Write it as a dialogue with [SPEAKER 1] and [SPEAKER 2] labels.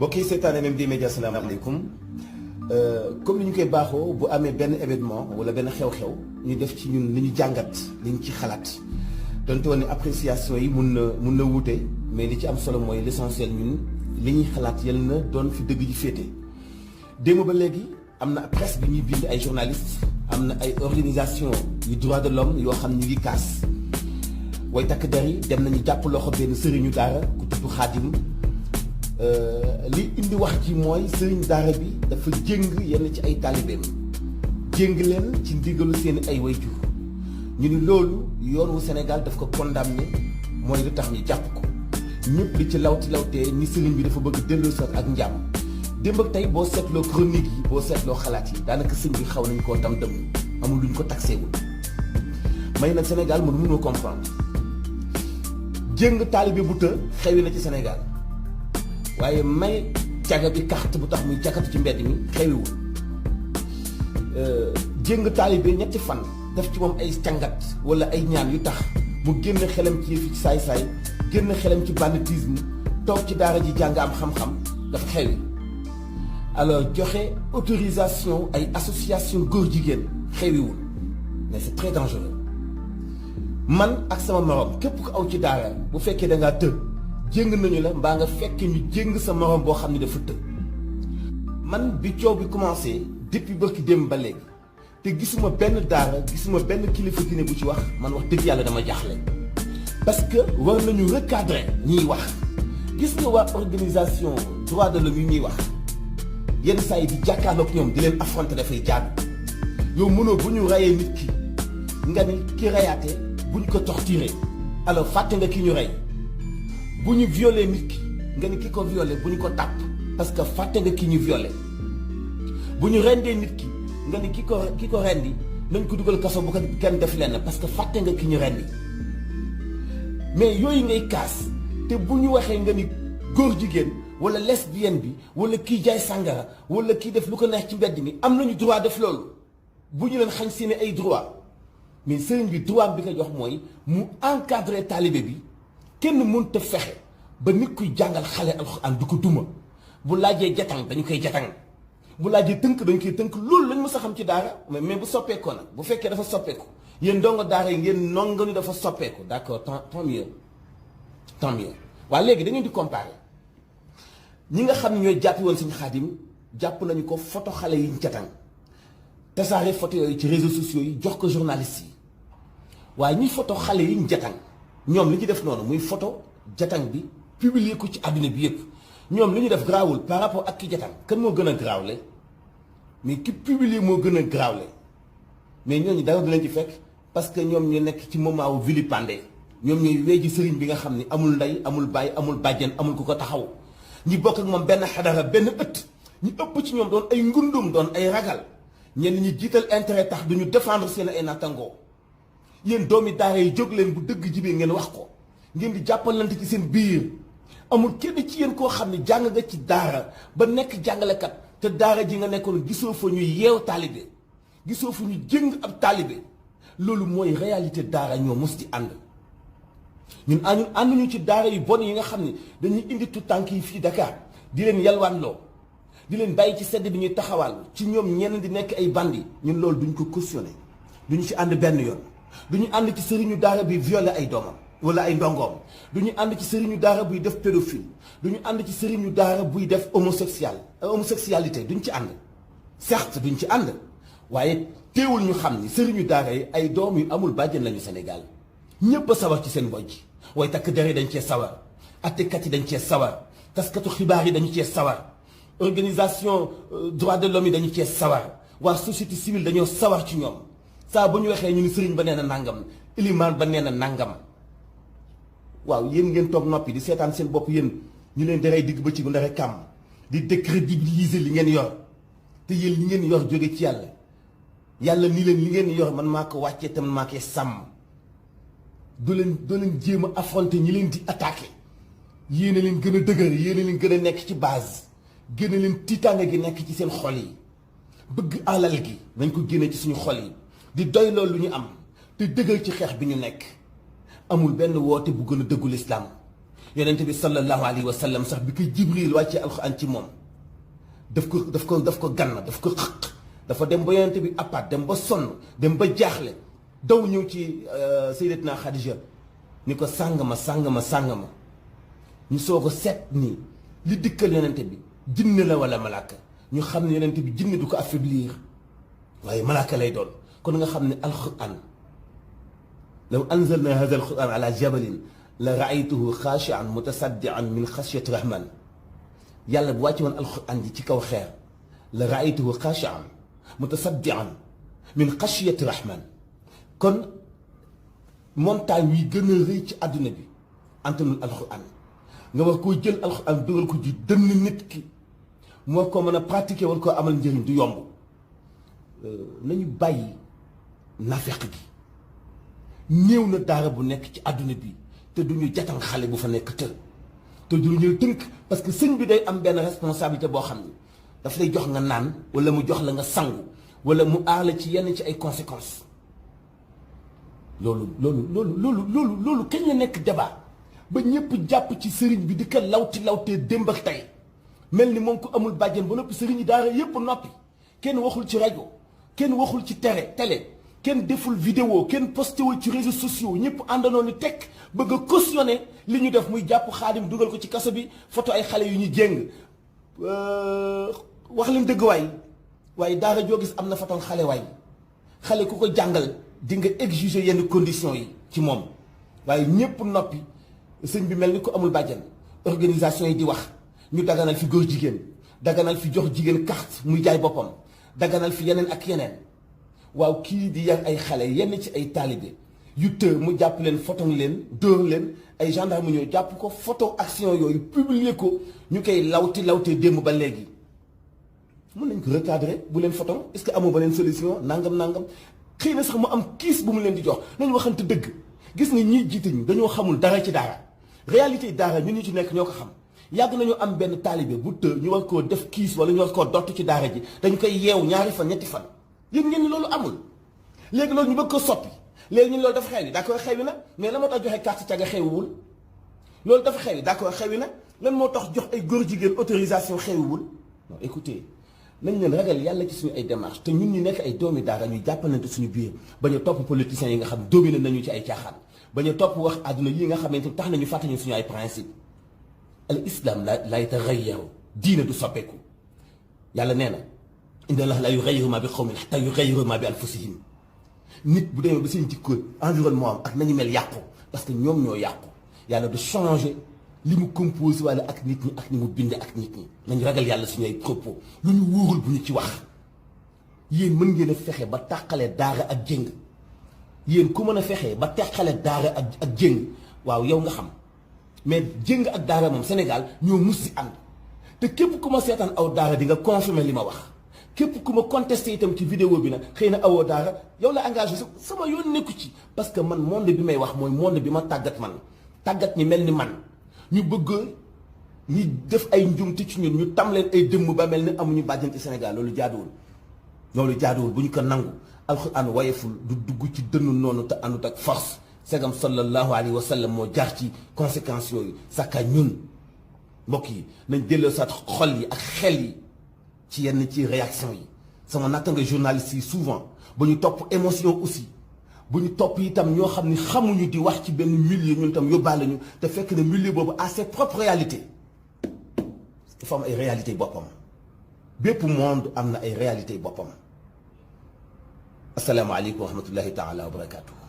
[SPEAKER 1] mbokk yi seetaan MMD Média salaamaaleykum comme ni ñu koy baaxoo bu amee benn événement wala benn xew-xew ñu def ci ñun li ñu jàngat li ñu ci xalaat donte woon ne appréciation yi mun na wuute mais li ci am solo mooy l'essentiel ñun li ñuy xalaat yal na doon fi dëgg ji féete. démb ba léegi am na presse bi ñuy bind ay journalistes am na ay organisation yu droit de l'homme yoo xam ñu ngi kaas way takk der yi dem nañu jàpp loxo benn sëriñu daara ku tudd Xaadim li indi wax ci mooy sëriñ daara bi dafa jéng yenn ci ay taalibeem jéng leen ci ndigalu seen ay wayjur ñu ni loolu yoon wu Sénégal daf ko condamné mooy lu tax ñu jàpp ko ñëpp di ci lawtee ni sëriñ bi dafa bëgg delloo sax ak njàmm démb ak tey boo seetloo chronique yi boo seetloo xalaat yi daanaka sëñ bi xaw nañ koo tam dëmm amul luñ ko taxeewul may nag Sénégal mënoo comprendre jéng taalibe bu të xewi na ci Sénégal waaye may caga bi carte bu tax muy cagatu ci mbedd mi xewiwul jéng taalibe ñetti fan def ci moom ay cangat wala ay ñaan yu tax mu génn xelam ci yëfi saay-saay génn xelam ci banditisme toog ci daara ji jàng am xam-xam dafa xewi alors joxe autorisation ay association góor jigéen xewiwul mais c'est très dangereux man ak sama morom képp ku aw ci daara bu fekkee da ngaa të jéng nañu la mbaa nga fekk ñu jéng sa morom boo xam ne dafa të man bi coow bi commencé depuis bërki démb ba léegi te gisuma benn daara gisuma benn kilifa diine bu ci wax man wax dëgg yàlla dama jaaxle parce que war nañu recadrer ñiy wax gis nga waa organisation droit de l'homme yi ñuy wax yenn saa yi di jàkkaarloog ñoom di leen affronter dafay jaadu yow mënoo bu ñu reyee nit ki nga ni ki reyaate bu ñu ko torturer alors fàtte nga ki ñu rey bu ñu violé nit ki nga ni ki ko violé bu ñu ko tàpp parce que fàtte nga ki ñu violé bu ñu rendee nit ki nga ni ki ko rendi nañ ko dugal kaso bu ko kenn def lenn parce que fàtte nga ki ñu rendi mais yooyu ngay kaas te bu ñu waxee nga ni góor jigéen wala lesbienne bi wala kii jaay sàngara wala kii def lu ko neex ci mbedd mi am nañu droit def loolu bu ñu leen xañ seeni ay droit mais sëriñ bi droit bi ko jox mooy mu encadrer taalibe bi kenn mënut a fexe ba nit kuy jàngal xale alxuraan du ko duma bu laajee jatang dañu koy jatang bu laajee tënk dañu koy tënk loolu lañ mës a xam ci daara mais bu soppeekoo nag bu fekkee dafa soppeeku yéen ndongo daara yi ngeen nonga ni dafa soppeeku d'accord tant mieux waaye léegi da ngeen di comparer ñi nga xam ne ñooy jàppi woon Sëñ Xaadim jàpp nañu ko photo xale yi ñu jatang tasaare photo yooyu ci réseaux sociaux yi jox ko journalistes yi waaye ñi photo xale yi ñu jatang ñoom li ñu def noonu muy photo jatang bi publier ko ci àdduna bi yëpp ñoom li ñu def garaawul par rapport ak ki jatang kan moo gën a garaawle mais ki publier moo gën a garaawle mais ñooñu dara du leen ci fekk parce que ñoom ñu nekk ci moment wu vilipendé ñoom ñooy weeji sëriñ bi nga xam ni amul ndey amul baay amul bàjjen amul ku ko taxaw ñi bokk ak moom benn xadara benn ëtt ñu ëpp ci ñoom doon ay ngundum doon ay ragal ñenn ñi jiital intérêt tax duñu défendre seen ay nattangoo yéen doomi daara yi jóg leen bu dëgg jibee ngeen wax ko ngeen di jàppalante ci seen biir amul kenn ci yéen koo xam ne jàng nga ci daara ba nekk jàngalekat te daara ji nga nekkoon gisoo fa ñuy yeew taalibe gisoo fa ñu jëng ab taalibe loolu mooy réalité daara ñoo mos ci ànd ñun ànduñu ci daara yu bon yi nga xam ne dañuy indi tout tànk yi fii Dakar di leen yalwaanloo di leen bàyyi ci sedd bi ñuy taxawal ci ñoom ñenn di nekk ay bandi ñun loolu duñ ko cautionné duñu ci ànd benn yoon duñu ànd ci sëriñu daara bi violé ay doomam wala ay ndongoom duñu ànd ci sëriñu daara buy def pédophile duñu ànd ci sëriñu daara buy def homosexualité duñ ci ànd certes duñ ci ànd waaye teewul ñu xam ni sëriñu daara yi ay doom yu amul bàjjen lañu Sénégal ñëpp a sawar ci seen bojj way takk der yi dañ cee sawar attekat yi dañ cee sawar taskatu xibaar yi dañu cee sawar organisation droit de l'homme yi dañu cee sawar waa société civile dañoo sawar ci ñoom saa bu ñu waxee ñu ni sëriñ ba nee na nàngam ilimaan ba nee na nàngam waaw yéen ngeen toog noppi di seetaan seen bopp yéen ñu leen di rey digg ba ci bu ndare kàmm di décrédibiliser li ngeen yor te yéen li ngeen yor jóge ci yàlla ni leen li ngeen yor man maa ko wàccee te man maa koy sàmm doo leen jéem a affronter ñi leen di attaquer yéen a leen gën a dëgër yéen a leen gën a nekk ci base gën a leen tiitaange gi nekk ci seen xol yi bëgg alal gi nañ ko génne ci suñu xol yi di doy loolu lu ñu am te dëgër ci xeex bi ñu nekk amul benn woote bu gën a dëggu lislaam yonent bi sallallahu alayhi wa sallam sax bi ko Jibril wàccee alxuraan ci moom daf ko ganna daf ko xëq dafa dem ba yonent bi appaat dem ba sonn dem ba jaaxle daw ñëw ci sayyidatna Khadija ni ko sàng ma ñu soog a seet nii li dikkal yonent bi jinne la wala malaaka ñu xam ne yonent bi jinne du ko affaiblir waaye malaaka lay doon kon nga xam ne alquran law anzalna hada alquran ala jabalin la raaytuhu xaashian mutasaddian min xashyati rahman yàlla bu wàcce woon alquran ji ci kaw xeer la raaytuhu xaashian mutasaddian min xashyati rahman kon montagne yi gën a rëy ci àdduna bi antanul alquran nga war koo jël alquran dugal ko ji dënn nit ki mu war koo mën a pratiquer war koo amal njëriñ du yomb nañu bàyyi nafeq gi néew na daara bu nekk ci àdduna bi te duñu jatan xale bu fa nekk te du ñu tënk parce que sëñ bi day am benn responsabilité boo xam ni daf lay jox nga naan wala mu jox la nga sangu wala mu aar la ci yenn ci ay conséquences loolu kañ la nekk débat ba ñëpp jàpp ci sëriñ bi di ko lawtee démb ak tey mel ni moom ku amul bàjjen ba noppi sëriñ yi daara yépp noppi kenn waxul ci rajo kenn waxul ci télé kenn deful vidéo kenn posté wul ci réseaux sociaux ñëpp àndandoo ni tekk bëgg a cautionné li ñu def muy jàpp Xaadim dugal ko ci kaso bi photo ay xale yu ñu jéng wax leen dëgg waaye daara joo gis am na photo xale xale ku ko jàngal di nga exiger yenn conditions yi ci moom waaye ñëpp noppi sëñ bi mel ni ko amul bàjjen organisation yi di wax ñu daganal fi góor jigéen daganal fi jox jigéen carte muy jaay boppam daganal fi yeneen ak yeneen waaw kii di yar ay xale yenn ci ay taalibe yu të mu jàpp leen photo leen dóor leen ay gendarme ñoo jàpp ko photo action yooyu publier ko ñu koy lawtee démb ba léegi mën nañ ko recadrer bu leen photo est-ce que amoo ba leen solution nangam xëy na sax mu am kiis bu mu leen di jox nañu waxante dëgg gis nga ñiy jiite ñu dañoo xamul dara ci daara réalité daara ñun ñu ci nekk ñoo ko xam yàgg nañu am benn taalibe bu të ñu war koo def kiis wala ñu war koo dott ci daara ji dañu koy yeew 2 fan 3 fan yéen ngeen ni loolu amul léegi loolu ñu bëgg ko soppi léegi ñun loolu dafa xew yi d'accord xewi na mais lan moo tax joxe carte caga xewiwul loolu dafa xew yi d'accord xewi na lan moo tax jox ay góor jigéen autorisation xewiwul non écoutez nañ leen ragal yàlla ci suñu ay démarches te ñun ñu nekk ay doomi daara ñu jàppalante suñu biir bañ a topp politiciens yi nga xam dominé nañu ci ay caaxaan bañ a topp wax àdduna yi nga xamante tax nañu fàtte ñu suñu ay principe al islam la yataghayyaru diine du soppeeku yàlla nee na inna allaha la yughayyiru ma bi qawmin hatta yughayyiru ma bi anfusihim nit bu demee ba seen jikko environnement am ak nañu mel yàqu parce que ñoom ñoo yàqu yàlla du changer li mu composé wala ak nit ñi ak ni mu binde ak nit ñi nañu ragal yàlla suñu ay propos lu ñu wóorul bu ñu ci wax yéen mën ngeen a fexe ba tàqale daara ak jéng yéen ku mën a fexe ba tàqale daara ak jéng waaw yow nga xam mais jéng ak daara moom Sénégal ñoo mus si ànd te képp ku ma seetaan aw daara di nga confirmer li ma wax képp ku ma contesté itam ci vidéo bi nag xëy na awoo daara yow la engagé sama yoon nekku ci parce que man monde bi may wax mooy monde bi ma tàggat ñi mel ni man ñu bëgg ñi def ay njumte ci ñun ñu tam leen ay dëmm ba mel ni amuñu bàjjan ci Sénégal loolu jaaduwul bu ñu ko nangu alxuraan wayeful du dugg ci dënnu noonu te àndut ak force segam sallallahu alayhi wa sallam moo jaar ci conséquences yooyu saka ñun mbokk yi nañ delloo saat xol yi ak xel yi ci yenn ci réaction yi sama nattanga journaliste yi souvent ba ñu topp émotion aussi bu ñu topp itam ñoo xam ni xamuñu di wax ci benn milieu ñun itam yóbbaale ñu te fekk ne milieu boobu a ses propres réalités dafa am ay réalités boppam bépp monde am na ay réalités boppam asalaamaaleykum wa rahmatullahi taala wa barakaatu.